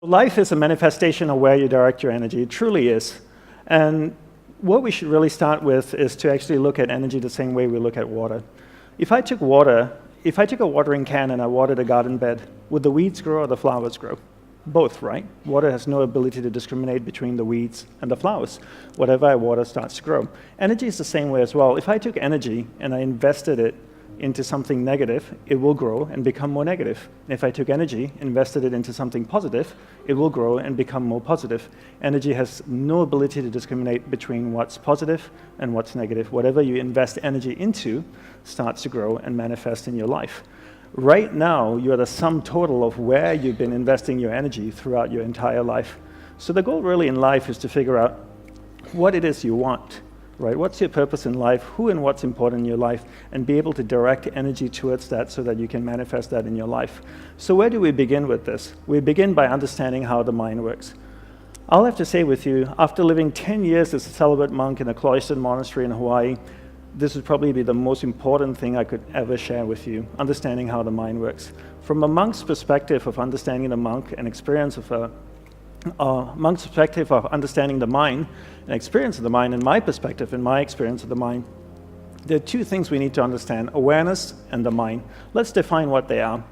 Life is a manifestation of where you direct your energy. It truly is. And what we should really start with is to actually look at energy the same way we look at water. If I took a watering can and I watered a garden bed, would the weeds grow or the flowers grow? Both, right? Water has no ability to discriminate between the weeds and the flowers. Whatever I water starts to grow. Energy is the same way as well. If I took energy and I invested it into something negative, it will grow and become more negative. If I took energy, invested it into something positive, it will grow and become more positive. Energy has no ability to discriminate between what's positive and what's negative. Whatever you invest energy into starts to grow and manifest in your life. Right now, you're the sum total of where you've been investing your energy throughout your entire life. So the goal really in life is to figure out what it is you want. Right? What's your purpose in life? Who and what's important in your life? And be able to direct energy towards that so that you can manifest that in your life. So where do we begin with this? We begin by understanding how the mind works. I'll have to say with you, after living 10 years as a celibate monk in a cloistered monastery in Hawaii, this would probably be the most important thing I could ever share with you, understanding how the mind works. From a monk's perspective of understanding the monk and experience of a monk's perspective of understanding the mind and experience of the mind, and my perspective and my experience of the mind, there are two things we need to understand: awareness and the mind. Let's define what they are.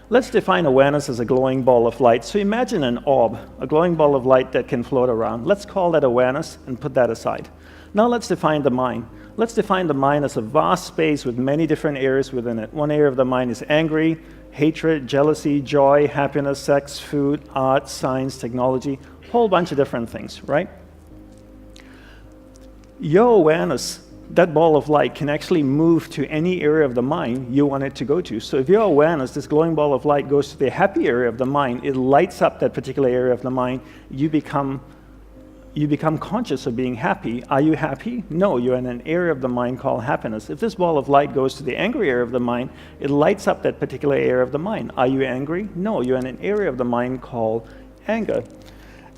Let's define awareness as a glowing ball of light. So imagine an orb, a glowing ball of light that can float around. Let's call that awareness and put that aside. Now let's define the mind. Let's define the mind as a vast space with many different areas within it. One area of the mind is angry, hatred, jealousy, joy, happiness, sex, food, art, science, technology, a whole bunch of different things, right? Your awareness, that ball of light, can actually move to any area of the mind you want it to go to. So if your awareness, this glowing ball of light, goes to the happy area of the mind, it lights up that particular area of the mind. You become conscious of being happy. Are you happy? No, you're in an area of the mind called happiness. If this ball of light goes to the angry area of the mind, it lights up that particular area of the mind. Are you angry? No, you're in an area of the mind called anger.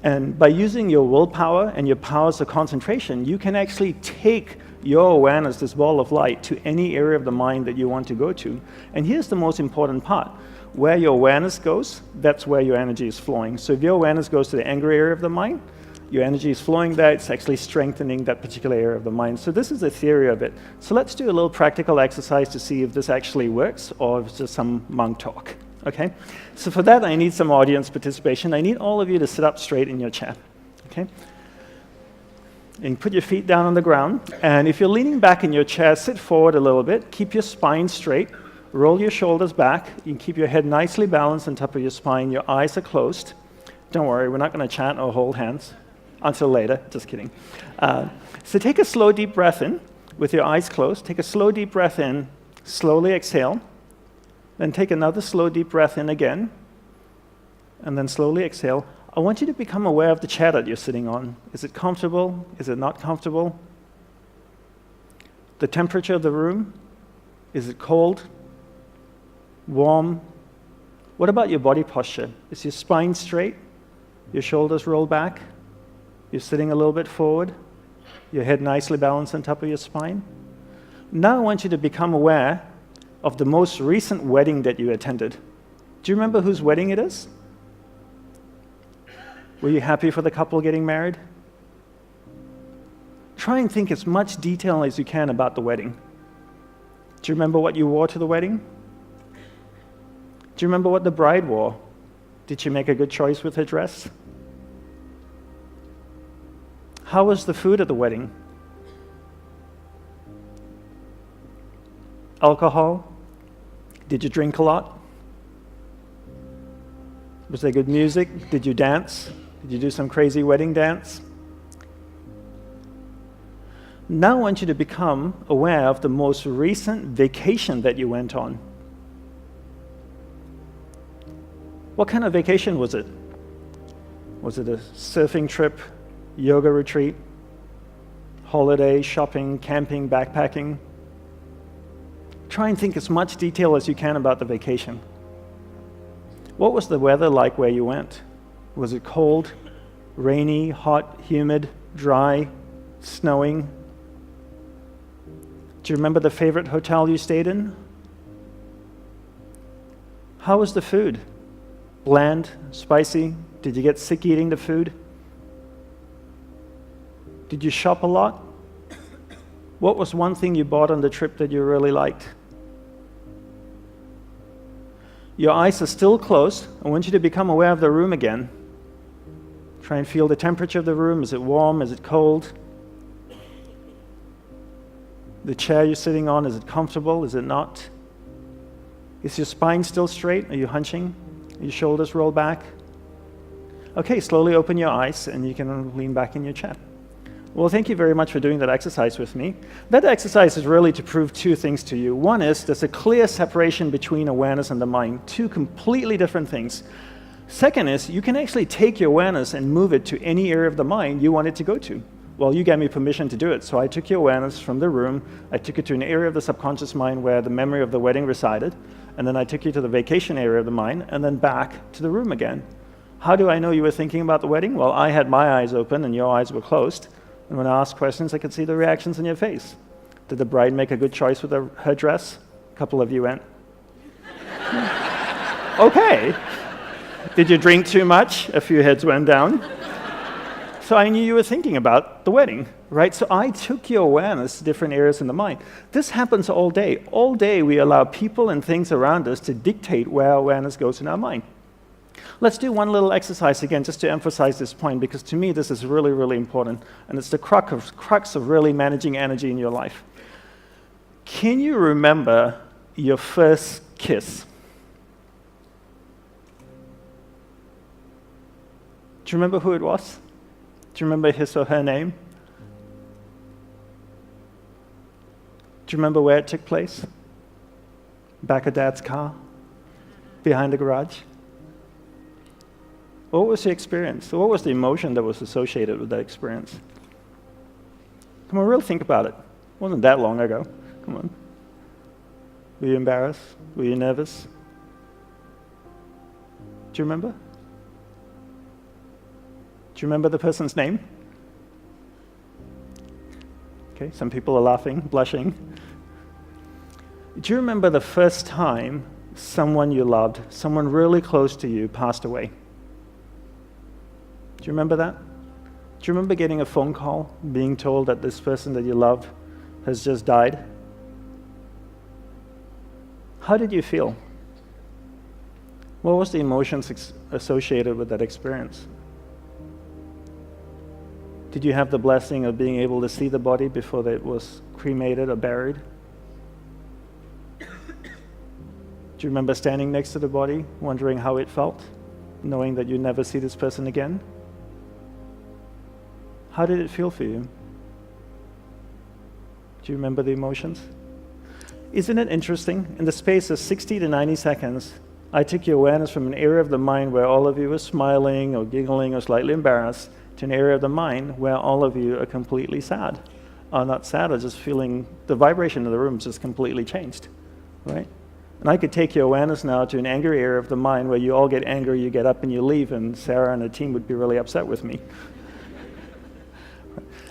And by using your willpower and your powers of concentration, you can actually take your awareness, this ball of light, to any area of the mind that you want to go to. And here's the most important part. Where your awareness goes, that's where your energy is flowing. So if your awareness goes to the angry area of the mind, your energy is flowing there, it's actually strengthening that particular area of the mind. So this is the theory of it. So let's do a little practical exercise to see if this actually works or if it's just some monk talk, okay? So for that, I need some audience participation. I need all of you to sit up straight in your chair, okay? And put your feet down on the ground. And if you're leaning back in your chair, sit forward a little bit. Keep your spine straight. Roll your shoulders back. You can keep your head nicely balanced on top of your spine. Your eyes are closed. Don't worry, we're not going to chant or hold hands. Until later, just kidding. So take a slow, deep breath in with your eyes closed. Take a slow, deep breath in, slowly exhale. Then take another slow, deep breath in again, and then slowly exhale. I want you to become aware of the chair that you're sitting on. Is it comfortable? Is it not comfortable? The temperature of the room? Is it cold? Warm? What about your body posture? Is your spine straight? Your shoulders rolled back? You're sitting a little bit forward, your head nicely balanced on top of your spine. Now I want you to become aware of the most recent wedding that you attended. Do you remember whose wedding it is? Were you happy for the couple getting married? Try and think as much detail as you can about the wedding. Do you remember what you wore to the wedding? Do you remember what the bride wore? Did she make a good choice with her dress? How was the food at the wedding? Alcohol? Did you drink a lot? Was there good music? Did you dance? Did you do some crazy wedding dance? Now I want you to become aware of the most recent vacation that you went on. What kind of vacation was it? Was it a surfing trip? Yoga retreat, holiday, shopping, camping, backpacking? Try and think as much detail as you can about the vacation. What was the weather like where you went? Was it cold, rainy, hot, humid, dry, snowing? Do you remember the favorite hotel you stayed in? How was the food? Bland? Spicy? Did you get sick eating the food? Did you shop a lot? What was one thing you bought on the trip that you really liked? Your eyes are still closed. I want you to become aware of the room again. Try and feel the temperature of the room. Is it warm? Is it cold? The chair you're sitting on, is it comfortable? Is it not? Is your spine still straight? Are you hunching? Are your shoulders rolled back? Okay, slowly open your eyes and you can lean back in your chair. Well, thank you very much for doing that exercise with me. That exercise is really to prove two things to you. One is there's a clear separation between awareness and the mind, two completely different things. Second is you can actually take your awareness and move it to any area of the mind you want it to go to. Well, you gave me permission to do it, so I took your awareness from the room, I took it to an area of the subconscious mind where the memory of the wedding resided, and then I took you to the vacation area of the mind, and then back to the room again. How do I know you were thinking about the wedding? Well, I had my eyes open and your eyes were closed. And when I asked questions, I could see the reactions in your face. Did the bride make a good choice with her dress? A couple of you went, okay. Did you drink too much? A few heads went down. So I knew you were thinking about the wedding, right? So I took your awareness to different areas in the mind. This happens all day. All day we allow people and things around us to dictate where our awareness goes in our mind. Let's do one little exercise again just to emphasize this point, because to me this is really, really important, and it's the crux of really managing energy in your life. Can you remember your first kiss? Do you remember who it was? Do you remember his or her name? Do you remember where it took place? Back of Dad's car? Behind the garage? What was the experience? What was the emotion that was associated with that experience? Come on, really think about it. It wasn't that long ago. Come on. Were you embarrassed? Were you nervous? Do you remember? Do you remember the person's name? Okay, some people are laughing, blushing. Do you remember the first time someone you loved, someone really close to you, passed away? Do you remember that? Do you remember getting a phone call, being told that this person that you love has just died? How did you feel? What was the emotions associated with that experience? Did you have the blessing of being able to see the body before it was cremated or buried? Do you remember standing next to the body, wondering how it felt, knowing that you'd never see this person again? How did it feel for you? Do you remember the emotions? Isn't it interesting? In the space of 60 to 90 seconds, I took your awareness from an area of the mind where all of you were smiling or giggling or slightly embarrassed to an area of the mind where all of you are completely sad. Or not sad, or just feeling the vibration of the room just completely changed, right? And I could take your awareness now to an angry area of the mind where you all get angry, you get up and you leave, and Sarah and the team would be really upset with me.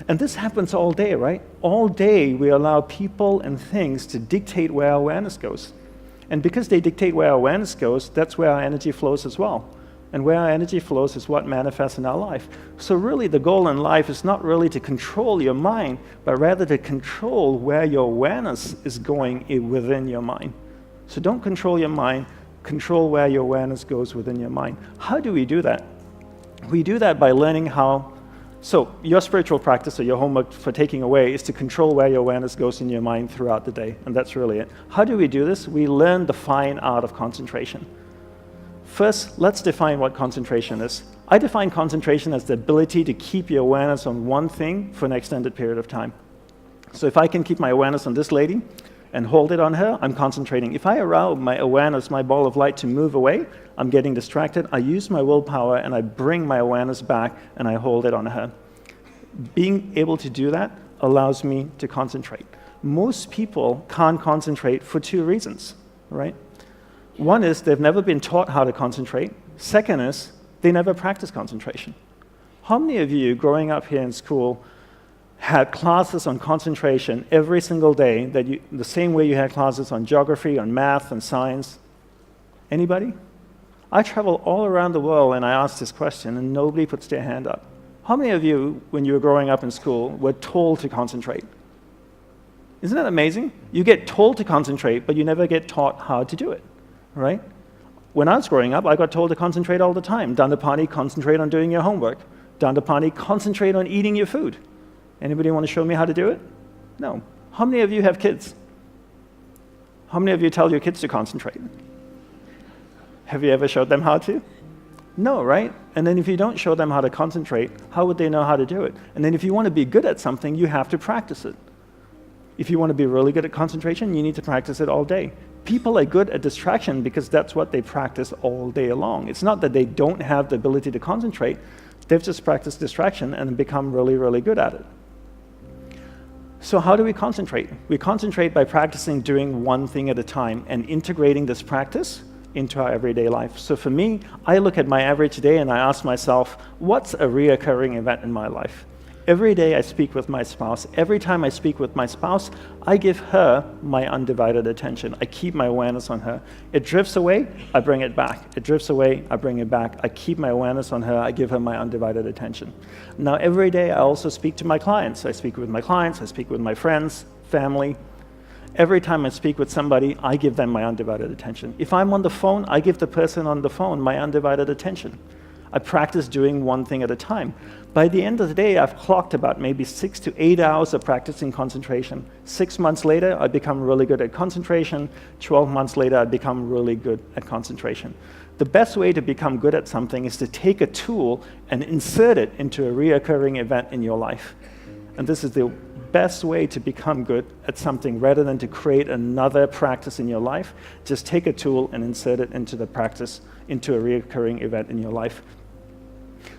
And this happens all day, right? All day we allow people and things to dictate where our awareness goes. And because they dictate where our awareness goes, that's where our energy flows as well. And where our energy flows is what manifests in our life. So really the goal in life is not really to control your mind, but rather to control where your awareness is going within your mind. So don't control your mind, control where your awareness goes within your mind. How do we do that? We do that by learning how. So your spiritual practice or your homework for taking away is to control where your awareness goes in your mind throughout the day, and that's really it. How do we do this? We learn the fine art of concentration. First, let's define what concentration is. I define concentration as the ability to keep your awareness on one thing for an extended period of time. So if I can keep my awareness on this lady and hold it on her, I'm concentrating. If I allow my awareness, my ball of light, to move away, I'm getting distracted. I use my willpower and I bring my awareness back and I hold it on her. Being able to do that allows me to concentrate. Most people can't concentrate for two reasons, right? One is they've never been taught how to concentrate. Second is they never practice concentration. How many of you growing up here in school had classes on concentration every single day, the same way you had classes on geography, on math, and science? Anybody? I travel all around the world and I ask this question and nobody puts their hand up. How many of you, when you were growing up in school, were told to concentrate? Isn't that amazing? You get told to concentrate, but you never get taught how to do it, right? When I was growing up, I got told to concentrate all the time. DANDAPANI, concentrate on doing your homework. DANDAPANI, concentrate on eating your food. Anybody want to show me how to do it? No. How many of you have kids? How many of you tell your kids to concentrate? Have you ever showed them how to? No, right? And then if you don't show them how to concentrate, how would they know how to do it? And then if you want to be good at something, you have to practice it. If you want to be really good at concentration, you need to practice it all day. People are good at distraction because that's what they practice all day long. It's not that they don't have the ability to concentrate. They've just practiced distraction and become really, really good at it. So how do we concentrate? We concentrate by practicing doing one thing at a time and integrating this practice into our everyday life. So for me, I look at my average day and I ask myself, what's a reoccurring event in my life? Every day I speak with my spouse. Every time I speak with my spouse, I give her my undivided attention. I keep my awareness on her. It drifts away, I bring it back. It drifts away, I bring it back. I keep my awareness on her. I give her my undivided attention. Now, every day I also speak to my clients. I speak with my clients. I speak with my friends, family. Every time I speak with somebody, I give them my undivided attention. If I'm on the phone, I give the person on the phone my undivided attention. I practice doing one thing at a time. By the end of the day, I've clocked about maybe 6 to 8 hours of practicing concentration. 6 months later, I become really good at concentration. 12 months later, I become really good at concentration. The best way to become good at something is to take a tool and insert it into a reoccurring event in your life. And this is the best way to become good at something rather than to create another practice in your life. Just take a tool and insert it into the practice, into a reoccurring event in your life.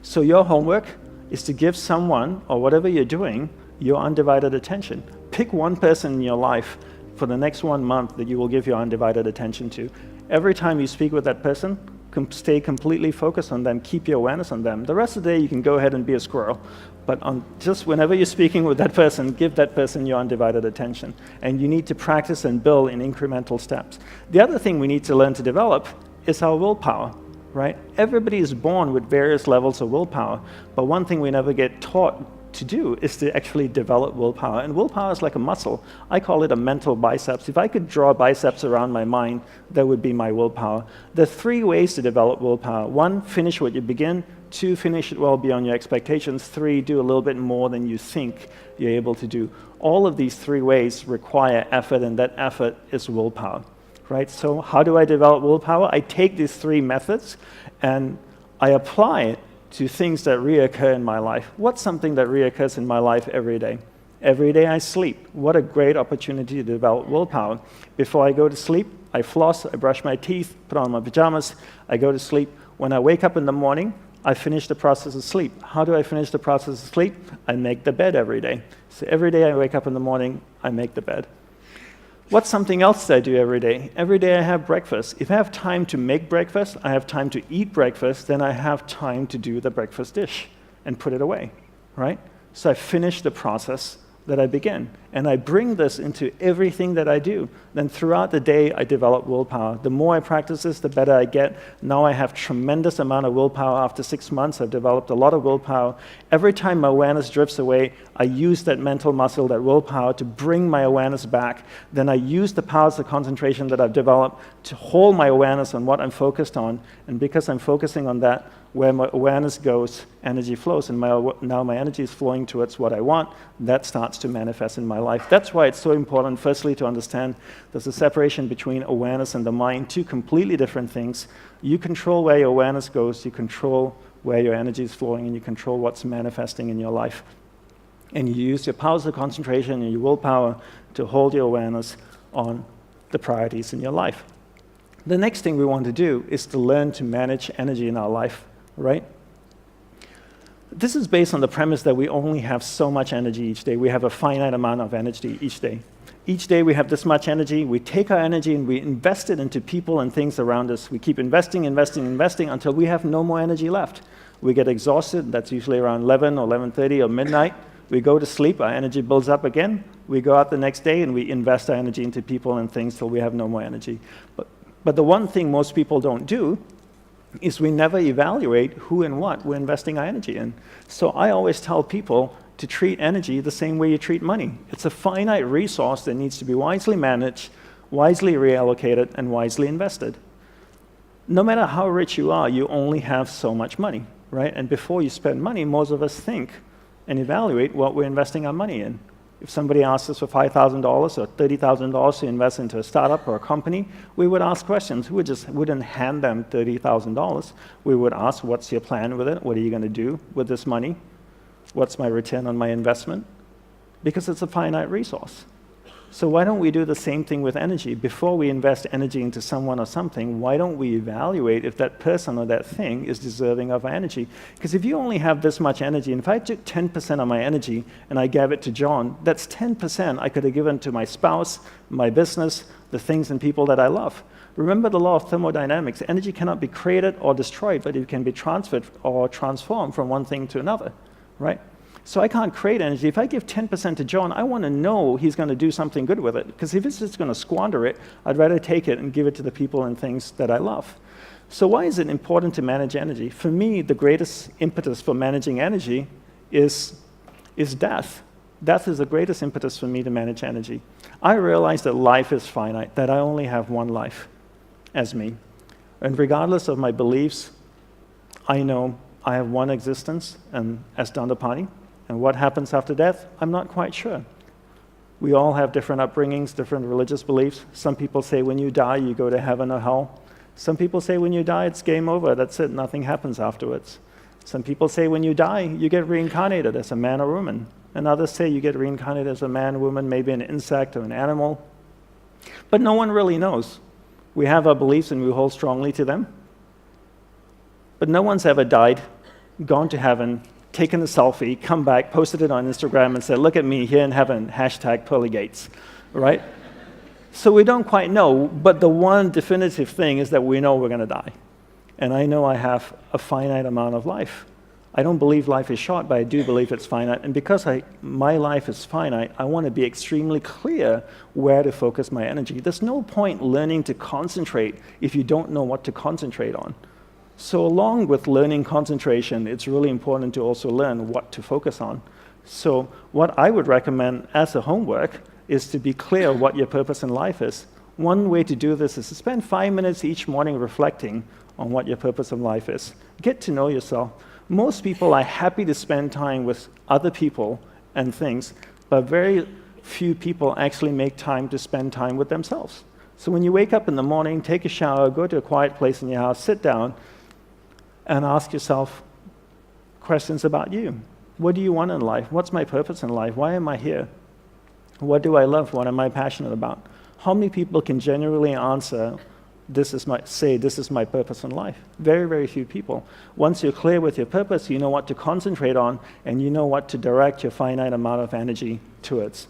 So your homework is to give someone, or whatever you're doing, your undivided attention. Pick one person in your life for the next 1 month that you will give your undivided attention to. Every time you speak with that person, stay completely focused on them, keep your awareness on them. The rest of the day, you can go ahead and be a squirrel. But just whenever you're speaking with that person, give that person your undivided attention. And you need to practice and build in incremental steps. The other thing we need to learn to develop is our willpower, right? Everybody is born with various levels of willpower, but one thing we never get taught to do is to actually develop willpower. And willpower is like a muscle. I call it a mental biceps. If I could draw biceps around my mind, that would be my willpower. There are 3 ways to develop willpower. 1, finish what you begin. 2, finish it well beyond your expectations. 3, do a little bit more than you think you're able to do. All of these 3 ways require effort, and that effort is willpower, right? So how do I develop willpower? I take these 3 methods and I apply it to things that reoccur in my life. What's something that reoccurs in my life every day? Every day I sleep. What a great opportunity to develop willpower. Before I go to sleep, I floss, I brush my teeth, put on my pajamas, I go to sleep. When I wake up in the morning, I finish the process of sleep. How do I finish the process of sleep? I make the bed every day. So every day I wake up in the morning, I make the bed. What's something else that I do every day? Every day I have breakfast. If I have time to make breakfast, I have time to eat breakfast, then I have time to do the breakfast dish and put it away, right? So I finish the process that I begin. And I bring this into everything that I do. Then throughout the day, I develop willpower. The more I practice this, the better I get. Now I have tremendous amount of willpower. After 6 months, I've developed a lot of willpower. Every time my awareness drifts away, I use that mental muscle, that willpower, to bring my awareness back. Then I use the powers of concentration that I've developed to hold my awareness on what I'm focused on. And because I'm focusing on that, where my awareness goes, energy flows, and now my energy is flowing towards what I want. That starts to manifest in my life. That's why it's so important, firstly, to understand there's a separation between awareness and the mind, 2 completely different things. You control where your awareness goes, you control where your energy is flowing, and you control what's manifesting in your life. And you use your powers of concentration and your willpower to hold your awareness on the priorities in your life. The next thing we want to do is to learn to manage energy in our life, right? This is based on the premise that we only have so much energy each day. We have a finite amount of energy each day. Each day we have this much energy. We take our energy and we invest it into people and things around us. We keep investing until we have no more energy left. We get exhausted. That's usually around 11 or 11:30 or midnight. We go to sleep. Our energy builds up again. We go out the next day and we invest our energy into people and things till we have no more energy. But the one thing most people don't do is we never evaluate who and what we're investing our energy in. So I always tell people to treat energy the same way you treat money. It's a finite resource that needs to be wisely managed, wisely reallocated, and wisely invested. No matter how rich you are, you only have so much money, right? And before you spend money, most of us think and evaluate what we're investing our money in. If somebody asks us for $5,000 or $30,000 to invest into a startup or a company, we would ask questions. We just wouldn't hand them $30,000. We would ask, what's your plan with it? What are you going to do with this money? What's my return on my investment? Because it's a finite resource. So why don't we do the same thing with energy? Before we invest energy into someone or something, why don't we evaluate if that person or that thing is deserving of our energy? Because if you only have this much energy, and if I took 10% of my energy and I gave it to John, that's 10% I could have given to my spouse, my business, the things and people that I love. Remember the law of thermodynamics. Energy cannot be created or destroyed, but it can be transferred or transformed from one thing to another, right? So I can't create energy. If I give 10% to John, I want to know he's going to do something good with it. Because if he's just going to squander it, I'd rather take it and give it to the people and things that I love. So why is it important to manage energy? For me, the greatest impetus for managing energy is death. Death is the greatest impetus for me to manage energy. I realize that life is finite, that I only have one life as me. And regardless of my beliefs, I know I have one existence and as Dandapani. And what happens after death, I'm not quite sure. We all have different upbringings, different religious beliefs. Some people say when you die, you go to heaven or hell. Some people say when you die, it's game over, that's it, nothing happens afterwards. Some people say when you die, you get reincarnated as a man or woman. And others say you get reincarnated as a man, woman, maybe an insect or an animal. But no one really knows. We have our beliefs and we hold strongly to them. But no one's ever died, gone to heaven, taken a selfie, come back, posted it on Instagram and said, look at me here in heaven, #PearlyGates, right? So we don't quite know, but the one definitive thing is that we know we're going to die. And I know I have a finite amount of life. I don't believe life is short, but I do believe it's finite. And because my life is finite, I want to be extremely clear where to focus my energy. There's no point learning to concentrate if you don't know what to concentrate on. So along with learning concentration, it's really important to also learn what to focus on. So what I would recommend as a homework is to be clear what your purpose in life is. One way to do this is to spend 5 minutes each morning reflecting on what your purpose in life is. Get to know yourself. Most people are happy to spend time with other people and things, but very few people actually make time to spend time with themselves. So when you wake up in the morning, take a shower, go to a quiet place in your house, sit down, and ask yourself questions about you. What do you want in life? What's my purpose in life? Why am I here? What do I love? What am I passionate about? How many people can genuinely answer, this is my purpose in life? Very, very few people. Once you're clear with your purpose, you know what to concentrate on, and you know what to direct your finite amount of energy towards,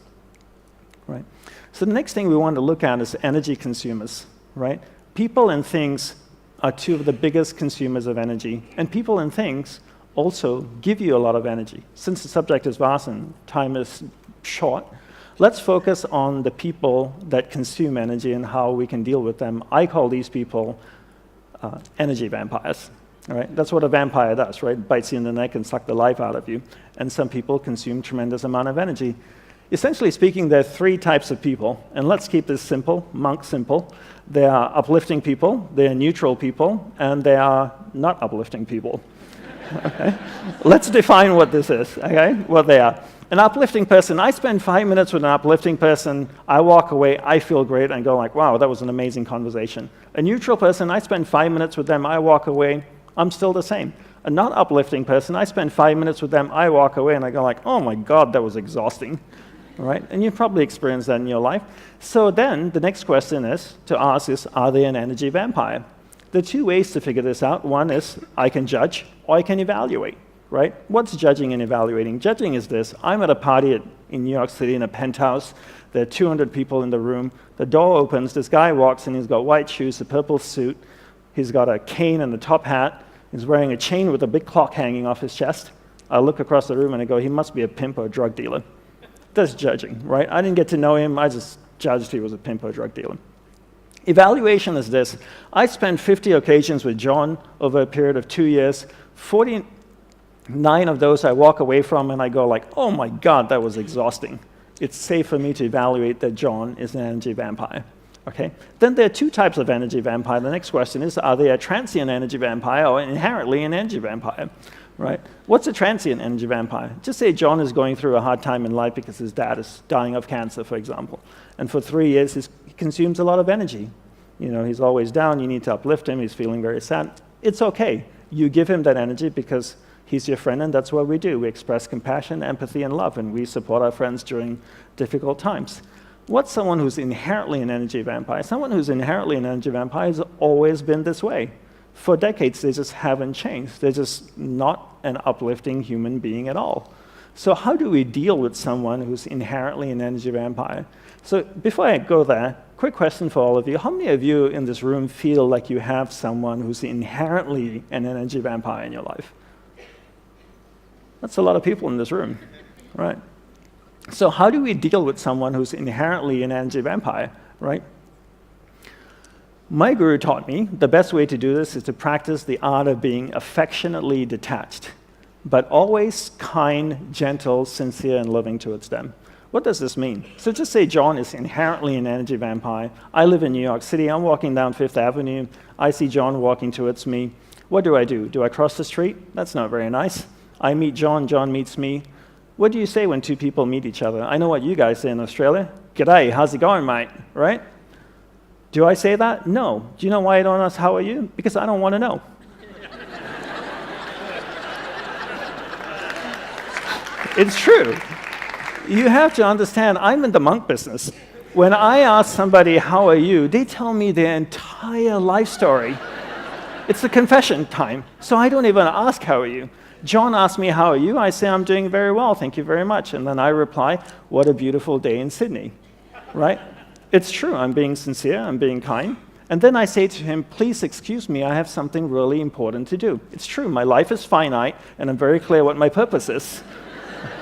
right? So the next thing we want to look at is energy consumers, right? People and things are two of the biggest consumers of energy. And people and things also give you a lot of energy. Since the subject is vast and time is short, let's focus on the people that consume energy and how we can deal with them. I call these people energy vampires. All right? That's what a vampire does, right? Bites you in the neck and sucks the life out of you. And some people consume tremendous amount of energy. Essentially speaking, there are three types of people, and let's keep this simple, monk simple. There are uplifting people, there are neutral people, and there are not uplifting people. Okay? Let's define what this is, okay? What they are. An uplifting person, I spend 5 minutes with an uplifting person, I walk away, I feel great, and go like, wow, that was an amazing conversation. A neutral person, I spend 5 minutes with them, I walk away, I'm still the same. A not uplifting person, I spend 5 minutes with them, I walk away, and I go like, oh my God, that was exhausting. Right? And you've probably experienced that in your life. So then the next question is to ask is, are they an energy vampire? There are two ways to figure this out. One is I can judge or I can evaluate, right? What's judging and evaluating? Judging is this. I'm at a party in New York City in a penthouse. There are 200 people in the room. The door opens. This guy walks in. He's got white shoes, a purple suit. He's got a cane and a top hat. He's wearing a chain with a big clock hanging off his chest. I look across the room and I go, he must be a pimp or a drug dealer. That's judging, right? I didn't get to know him. I just judged he was a pimp or a drug dealer. Evaluation is this. I spent 50 occasions with John over a period of 2 years. 49 of those I walk away from and I go like, oh my God, that was exhausting. It's safe for me to evaluate that John is an energy vampire. Okay? Then there are two types of energy vampire. The next question is, are they a transient energy vampire or inherently an energy vampire? Right? What's a transient energy vampire? Just say John is going through a hard time in life because his dad is dying of cancer, for example. And for 3 years, he consumes a lot of energy. You know, he's always down. You need to uplift him. He's feeling very sad. It's okay. You give him that energy because he's your friend, and that's what we do. We express compassion, empathy, and love, and we support our friends during difficult times. What's someone who's inherently an energy vampire? Someone who's inherently an energy vampire has always been this way. For decades, they just haven't changed. They're just not an uplifting human being at all. So how do we deal with someone who's inherently an energy vampire? So before I go there, quick question for all of you. How many of you in this room feel like you have someone who's inherently an energy vampire in your life? That's a lot of people in this room, right? So how do we deal with someone who's inherently an energy vampire, right? My guru taught me the best way to do this is to practice the art of being affectionately detached, but always kind, gentle, sincere, and loving towards them. What does this mean? So just say John is inherently an energy vampire. I live in New York City. I'm walking down Fifth Avenue. I see John walking towards me. What do? Do I cross the street? That's not very nice. I meet John. John meets me. What do you say when two people meet each other? I know what you guys say in Australia. G'day, how's it going, mate? Right? Do I say that? No. Do you know why I don't ask how are you? Because I don't want to know. It's true. You have to understand, I'm in the monk business. When I ask somebody, how are you, they tell me their entire life story. It's the confession time. So I don't even ask, how are you? John asks me, how are you? I say, I'm doing very well, thank you very much. And then I reply, what a beautiful day in Sydney, right? It's true, I'm being sincere, I'm being kind. And then I say to him, please excuse me, I have something really important to do. It's true, my life is finite, and I'm very clear what my purpose is,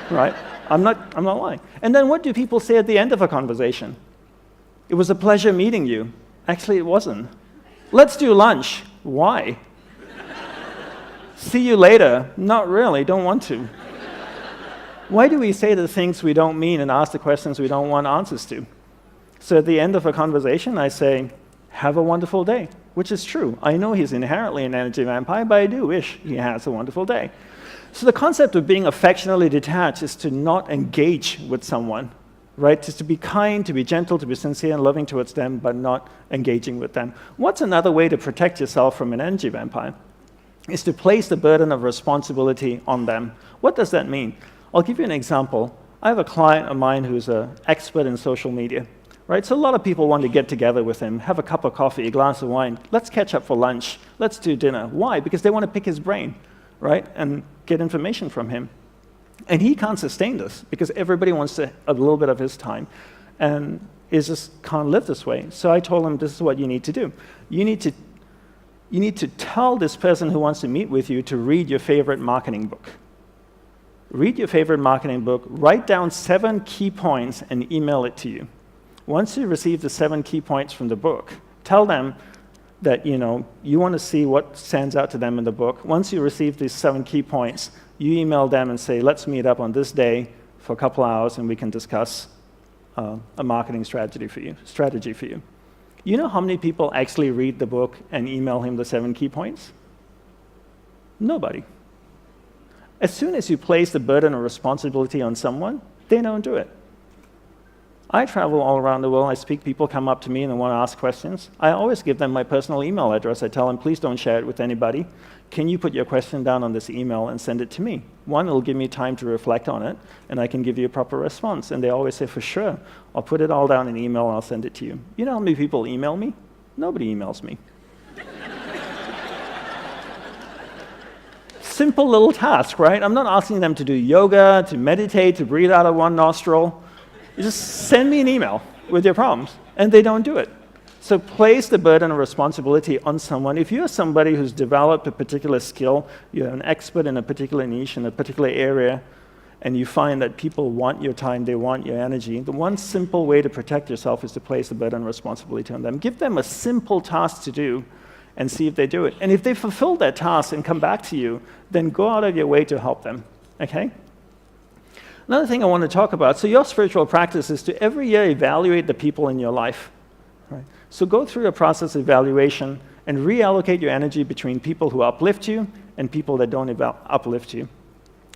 right? I'm not lying. And then what do people say at the end of a conversation? It was a pleasure meeting you. Actually, it wasn't. Let's do lunch. Why? See you later. Not really, don't want to. Why do we say the things we don't mean and ask the questions we don't want answers to? So at the end of a conversation, I say, have a wonderful day, which is true. I know he's inherently an energy vampire, but I do wish he has a wonderful day. So the concept of being affectionately detached is to not engage with someone, right? Just to be kind, to be gentle, to be sincere and loving towards them, but not engaging with them. What's another way to protect yourself from an energy vampire? Is to place the burden of responsibility on them. What does that mean? I'll give you an example. I have a client of mine who's an expert in social media, right? So a lot of people want to get together with him, have a cup of coffee, a glass of wine. Let's catch up for lunch. Let's do dinner. Why? Because they want to pick his brain, right? And get information from him. And he can't sustain this because everybody wants a little bit of his time and just can't live this way. So I told him, this is what you need to do. You need to tell this person who wants to meet with you to read your favorite marketing book. Read your favorite marketing book, write down 7 key points and email it to you. Once you receive the 7 key points from the book, tell them that you want to see what stands out to them in the book. Once you receive these 7 key points, you email them and say, let's meet up on this day for a couple hours and we can discuss a marketing strategy for you. You know how many people actually read the book and email him the 7 key points? Nobody. As soon as you place the burden of responsibility on someone, they don't do it. I travel all around the world. I speak, people come up to me and they want to ask questions. I always give them my personal email address. I tell them, please don't share it with anybody. Can you put your question down on this email and send it to me? One, it'll give me time to reflect on it, and I can give you a proper response. And they always say, for sure, I'll put it all down in email and I'll send it to you. You know how many people email me? Nobody emails me. Simple little task, right? I'm not asking them to do yoga, to meditate, to breathe out of one nostril. You just send me an email with your problems, and they don't do it. So place the burden of responsibility on someone. If you're somebody who's developed a particular skill, you're an expert in a particular niche, in a particular area, and you find that people want your time, they want your energy, the one simple way to protect yourself is to place the burden and responsibility on them. Give them a simple task to do and see if they do it. And if they fulfill that task and come back to you, then go out of your way to help them, okay? Another thing I want to talk about, so your spiritual practice is to every year evaluate the people in your life, right? So go through a process of evaluation and reallocate your energy between people who uplift you and people that don't uplift you.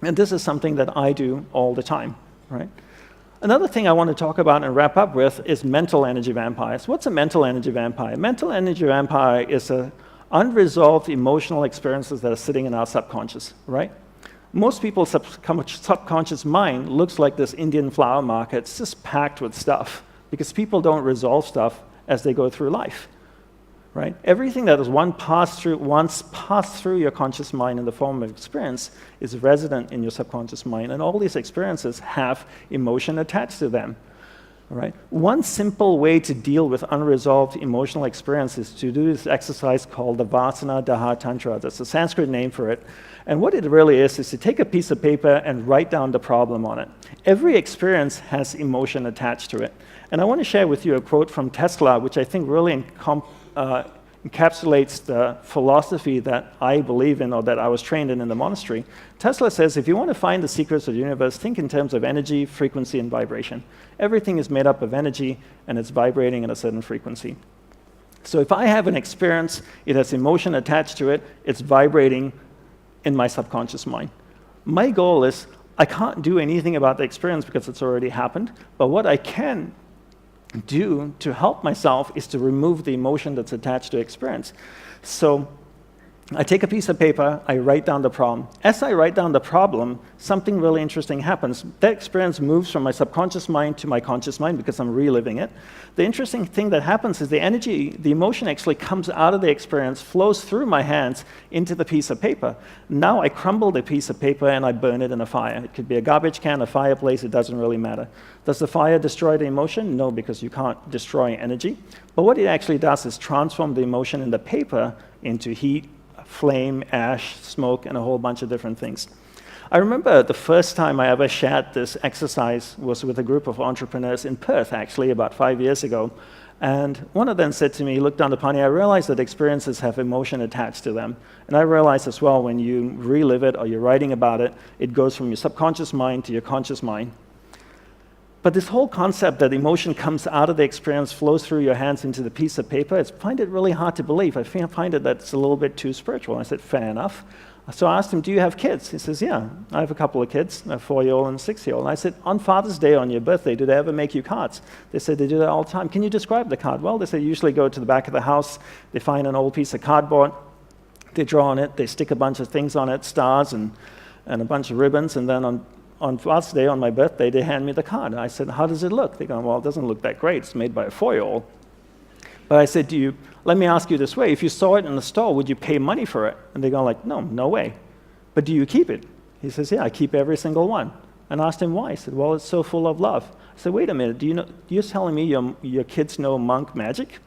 And this is something that I do all the time, right? Another thing I want to talk about and wrap up with is mental energy vampires. What's a mental energy vampire? Mental energy vampire is unresolved emotional experiences that are sitting in our subconscious, right? Most people's subconscious mind looks like this Indian flower market. It's just packed with stuff because people don't resolve stuff as they go through life. Right? Everything that is once passed through your conscious mind in the form of experience is resident in your subconscious mind, and all these experiences have emotion attached to them. Right? One simple way to deal with unresolved emotional experiences is to do this exercise called the Vasana Daha Tantra. That's a Sanskrit name for it. And what it really is to take a piece of paper and write down the problem on it. Every experience has emotion attached to it. And I want to share with you a quote from Tesla, which I think really encapsulates the philosophy that I believe in or that I was trained in the monastery. Tesla says, if you want to find the secrets of the universe, think in terms of energy, frequency, and vibration. Everything is made up of energy, and it's vibrating at a certain frequency. So if I have an experience, it has emotion attached to it, it's vibrating in my subconscious mind. My goal is, I can't do anything about the experience because it's already happened, but what I can do to help myself is to remove the emotion that's attached to experience. So I take a piece of paper, I write down the problem. As I write down the problem, something really interesting happens. That experience moves from my subconscious mind to my conscious mind because I'm reliving it. The interesting thing that happens is the energy, the emotion actually comes out of the experience, flows through my hands into the piece of paper. Now I crumble the piece of paper and I burn it in a fire. It could be a garbage can, a fireplace, it doesn't really matter. Does the fire destroy the emotion? No, because you can't destroy energy. But what it actually does is transform the emotion in the paper into heat, flame, ash, smoke, and a whole bunch of different things. I remember the first time I ever shared this exercise was with a group of entrepreneurs in Perth, actually, about 5 years ago. And one of them said to me, look, DANDAPANI, I realize that experiences have emotion attached to them. And I realize as well, when you relive it or you're writing about it, it goes from your subconscious mind to your conscious mind. But this whole concept that emotion comes out of the experience, flows through your hands into the piece of paper, I find it really hard to believe. I find it that's a little bit too spiritual. I said, fair enough. So I asked him, do you have kids? He says, yeah, I have a couple of kids, a 4-year-old and a 6-year-old. And I said, on Father's Day, on your birthday, do they ever make you cards? They said, they do that all the time. Can you describe the card? Well, they said, usually go to the back of the house, they find an old piece of cardboard, they draw on it, they stick a bunch of things on it, stars and a bunch of ribbons, and then on Father's Day, on my birthday, they hand me the card. I said, how does it look? They go, well, it doesn't look that great. It's made by a 4-year-old. But I said, let me ask you this way. If you saw it in the store, would you pay money for it? And they go like, no way. But do you keep it? He says, yeah, I keep every single one. And I asked him why. He said, well, it's so full of love. I said, wait a minute, you're telling me your kids know monk magic?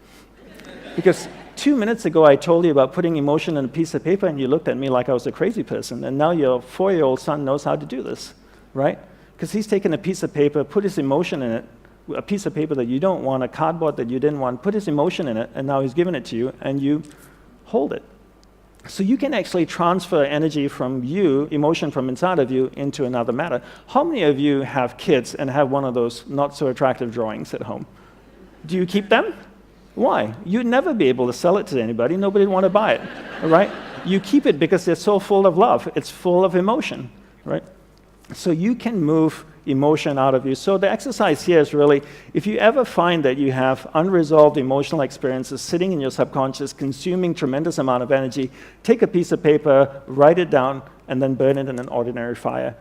Because 2 minutes ago, I told you about putting emotion in a piece of paper, and you looked at me like I was a crazy person. And now your 4-year-old son knows how to do this, right? Because he's taken a piece of paper, put his emotion in it, a piece of paper that you don't want, a cardboard that you didn't want, put his emotion in it, and now he's given it to you, and you hold it. So you can actually transfer energy from you, emotion from inside of you, into another matter. How many of you have kids and have one of those not-so-attractive drawings at home? Do you keep them? Why? You'd never be able to sell it to anybody. Nobody would want to buy it, all right? You keep it because they're so full of love. It's full of emotion, right? So you can move emotion out of you. So the exercise here is really, if you ever find that you have unresolved emotional experiences sitting in your subconscious, consuming tremendous amount of energy, take a piece of paper, write it down, and then burn it in an ordinary fire.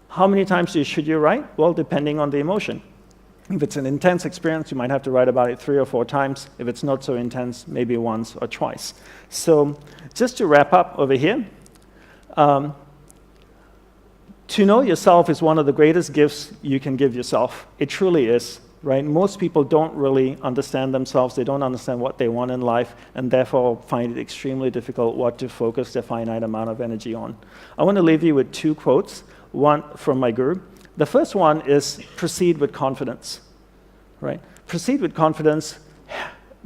How many times should you write? Well, depending on the emotion. If it's an intense experience, you might have to write about it 3 or 4 times. If it's not so intense, maybe once or twice. So just to wrap up over here, to know yourself is one of the greatest gifts you can give yourself. It truly is, right? Most people don't really understand themselves. They don't understand what they want in life, and therefore find it extremely difficult what to focus their finite amount of energy on. I want to leave you with 2 quotes. from my guru. The first one is proceed with confidence, right? Proceed with confidence.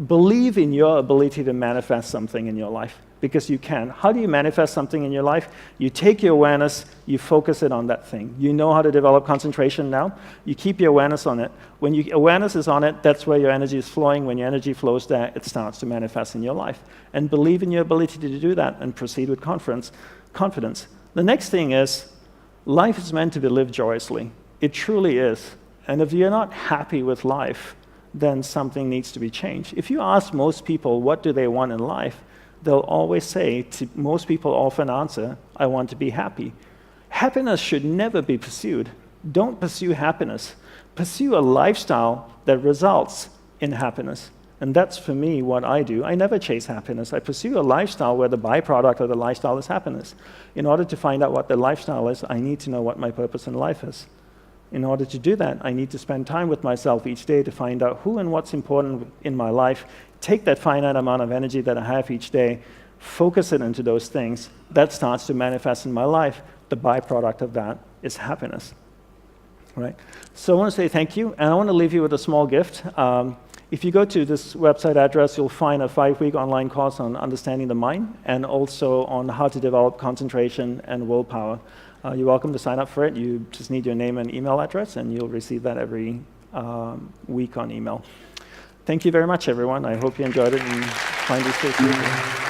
Believe in your ability to manifest something in your life, because you can. How do you manifest something in your life? You take your awareness, you focus it on that thing. You know how to develop concentration now. You keep your awareness on it. When your awareness is on it, that's where your energy is flowing. When your energy flows there, it starts to manifest in your life. And believe in your ability to do that and proceed with confidence. The next thing is, life is meant to be lived joyously. It truly is. And if you're not happy with life, then something needs to be changed. If you ask most people what do they want in life, they'll always say, most people often answer, I want to be happy. Happiness should never be pursued. Don't pursue happiness. Pursue a lifestyle that results in happiness. And that's, for me, what I do. I never chase happiness. I pursue a lifestyle where the byproduct of the lifestyle is happiness. In order to find out what the lifestyle is, I need to know what my purpose in life is. In order to do that, I need to spend time with myself each day to find out who and what's important in my life, take that finite amount of energy that I have each day, focus it into those things. That starts to manifest in my life. The byproduct of that is happiness. Right? So I want to say thank you, and I want to leave you with a small gift. If you go to this website address, you'll find a 5-week online course on understanding the mind, and also on how to develop concentration and willpower. You're welcome to sign up for it. You just need your name and email address, and you'll receive that every week on email. Thank you very much, everyone. I hope you enjoyed it and find these things useful.